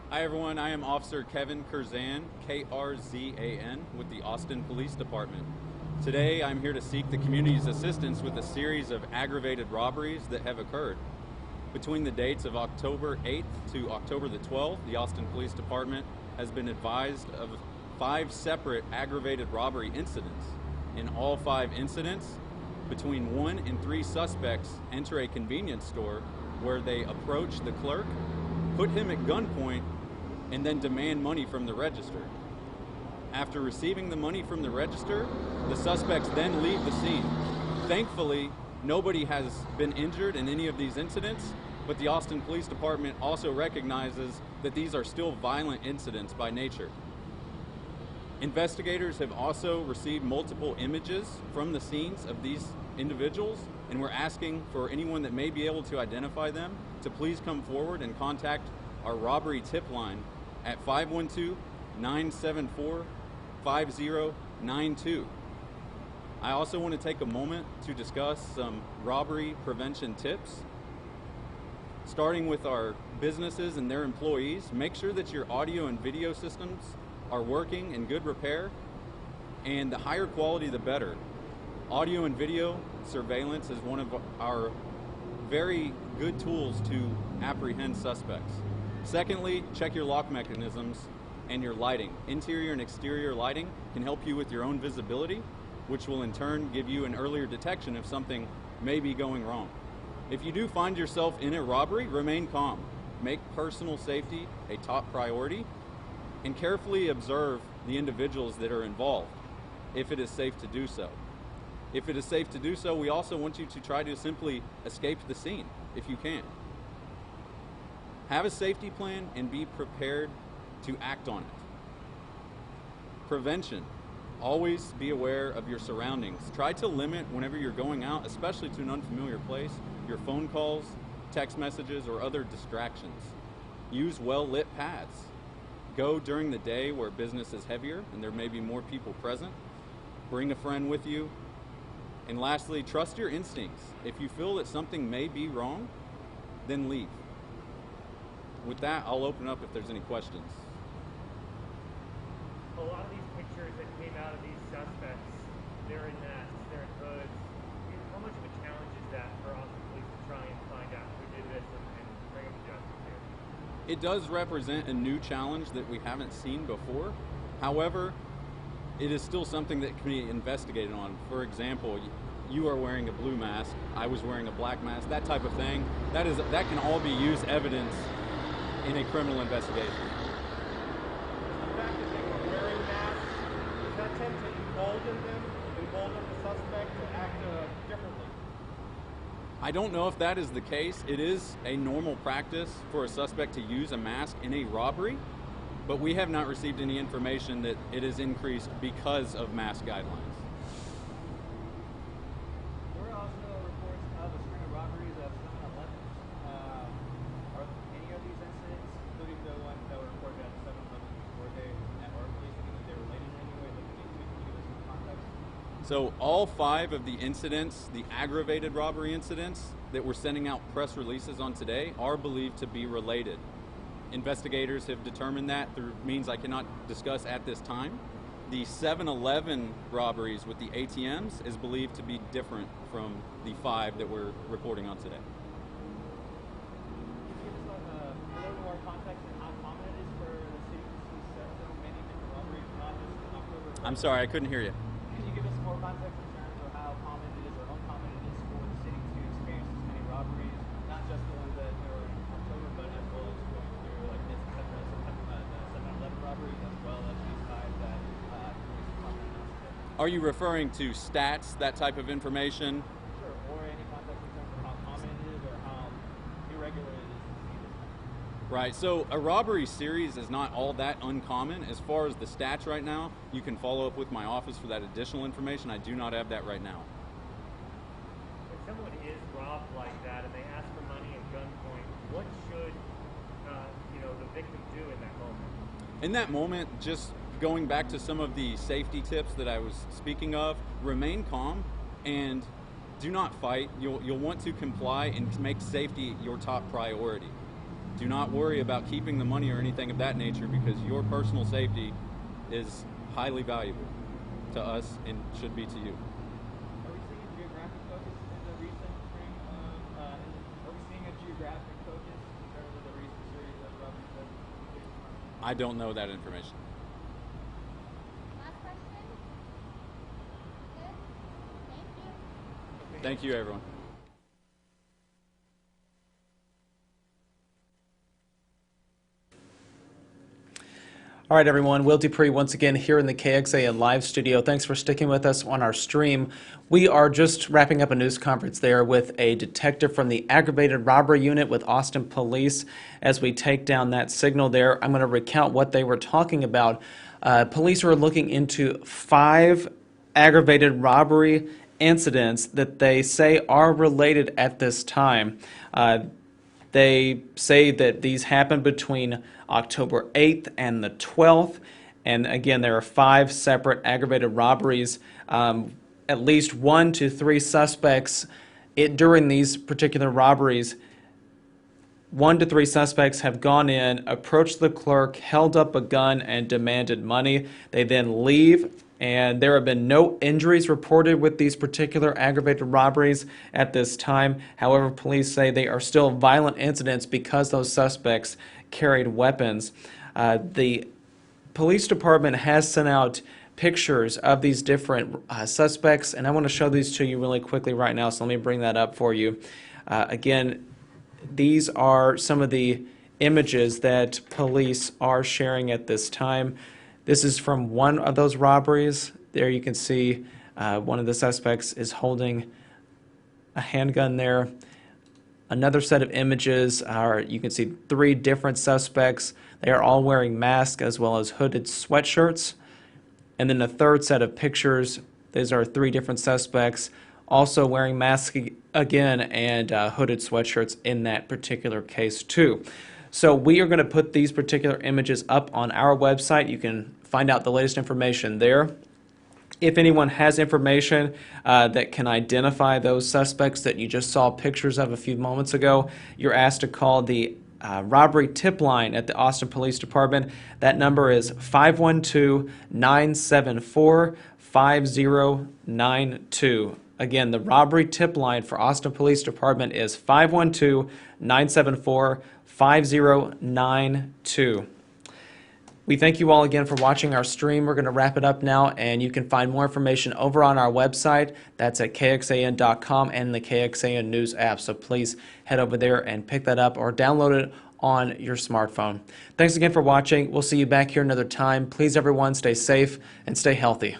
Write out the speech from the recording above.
Hi everyone, I am Officer Kevin Kurzan, K-R-Z-A-N, with the Austin Police Department. Today I'm here to seek the community's assistance with a series of aggravated robberies that have occurred. Between the dates of October 8th to October the 12th, the Austin Police Department has been advised of 5 separate aggravated robbery incidents. In all 5 incidents, between 1 and 3 suspects enter a convenience store where they approach the clerk, put him at gunpoint, and then demand money from the register. After receiving the money from the register, the suspects then leave the scene. Thankfully, nobody has been injured in any of these incidents, but the Austin Police Department also recognizes that these are still violent incidents by nature. Investigators have also received multiple images from the scenes of these individuals, and we're asking for anyone that may be able to identify them to please come forward and contact our robbery tip line at 512-974-5092. I also want to take a moment to discuss some robbery prevention tips. Starting with our businesses and their employees, make sure that your audio and video systems are working in good repair, and the higher quality the better. Audio and video surveillance is one of our very good tools to apprehend suspects. Secondly, check your lock mechanisms and your lighting. Interior and exterior lighting can help you with your own visibility, which will in turn give you an earlier detection if something may be going wrong. If you do find yourself in a robbery, remain calm. Make personal safety a top priority and carefully observe the individuals that are involved, if it is safe to do so. If it is safe to do so, we also want you to try to simply escape the scene if you can. Have a safety plan and be prepared to act on it. Prevention. Always be aware of your surroundings. Try to limit, whenever you're going out, especially to an unfamiliar place, your phone calls, text messages, or other distractions. Use well-lit paths. Go during the day where business is heavier and there may be more people present. Bring a friend with you. And lastly, trust your instincts. If you feel that something may be wrong, then leave. With that, I'll open up if there's any questions. A lot of these pictures that came out of these suspects, they're in masks, they're in hoods. How much of a challenge is that for Austin Police to try and find out who did this and bring them to justice here? It does represent a new challenge that we haven't seen before. However, it is still something that can be investigated on. For example, you are wearing a blue mask, I was wearing a black mask, that type of thing. That can all be used evidence in a criminal investigation. The fact that they were wearing masks, does that tend to embolden the suspect to act differently? I don't know if that is the case. It is a normal practice for a suspect to use a mask in a robbery, but we have not received any information that it has increased because of mask guidelines. There were also reports of a string of robberies of 7-Elevens. Are any of these incidents, including the ones that were reported at 7-Eleven, were they, or at least they related in any way? Can you give us some context? So all 5 of the incidents, the aggravated robbery incidents that we're sending out press releases on today, are believed to be related. Investigators have determined that through means I cannot discuss at this time. The 7-Eleven robberies with the ATMs is believed to be different from the 5 that we're reporting on today. Can you give us a little more context on how common it is for the city to see so many different robberies, not just in October? I'm sorry, I couldn't hear you. Can you give us more context in terms of how common it is or uncommon it is for the city to experience this many robberies, not just the ones that are in October, but as well as going through like this the 7-Eleven robberies, as well as these 5 that the police department announced today? Are you referring to stats, that type of information? Sure, or any context in terms of how common it is or how irregular it is to see this happen. Right, so a robbery series is not all that uncommon. As far as the stats right now, you can follow up with my office for that additional information. I do not have that right now. When someone is robbed like that and they ask for money at gunpoint, what should the victim do in that moment? In that moment, just going back to some of the safety tips that I was speaking of, remain calm and do not fight. You'll want to comply and make safety your top priority. Do not worry about keeping the money or anything of that nature, because your personal safety is highly valuable to us and should be to you. Are we seeing a geographic focus in the recent string of, are we seeing a geographic focus in terms of the recent series of robberies that the police department? I don't know that information. Last question? Good? Thank you. Thank you, everyone. All right, everyone. Will Dupree once again here in the KXAN live studio. Thanks for sticking with us on our stream. We are just wrapping up a news conference there with a detective from the aggravated robbery unit with Austin Police. As we take down that signal there, I'm going to recount what they were talking about. Police are looking into 5 aggravated robbery incidents that they say are related at this time. They say that these happened between October 8th and the 12th. And again, there are 5 separate aggravated robberies. At least 1 to 3 suspects during these particular robberies. 1 to 3 suspects have gone in, approached the clerk, held up a gun, and demanded money. They then leave, and there have been no injuries reported with these particular aggravated robberies at this time. However, police say they are still violent incidents because those suspects carried weapons. The police department has sent out pictures of these different suspects, and I want to show these to you really quickly right now, so let me bring that up for you. Again, these are some of the images that police are sharing at this time. This is from one of those robberies. There you can see one of the suspects is holding a handgun there. Another set of images are, you can see 3 different suspects. They are all wearing masks as well as hooded sweatshirts. And then the third set of pictures, these are 3 different suspects also wearing masks again and hooded sweatshirts in that particular case too. So we are going to put these particular images up on our website. You can find out the latest information there. If anyone has information that can identify those suspects that you just saw pictures of a few moments ago, you're asked to call the robbery tip line at the Austin Police Department. That number is 512-974-5092. Again, the robbery tip line for Austin Police Department is 512-974-5092. We thank you all again for watching our stream. We're going to wrap it up now, and you can find more information over on our website. That's at kxan.com and the KXAN News app. So please head over there and pick that up or download it on your smartphone. Thanks again for watching. We'll see you back here another time. Please, everyone, stay safe and stay healthy.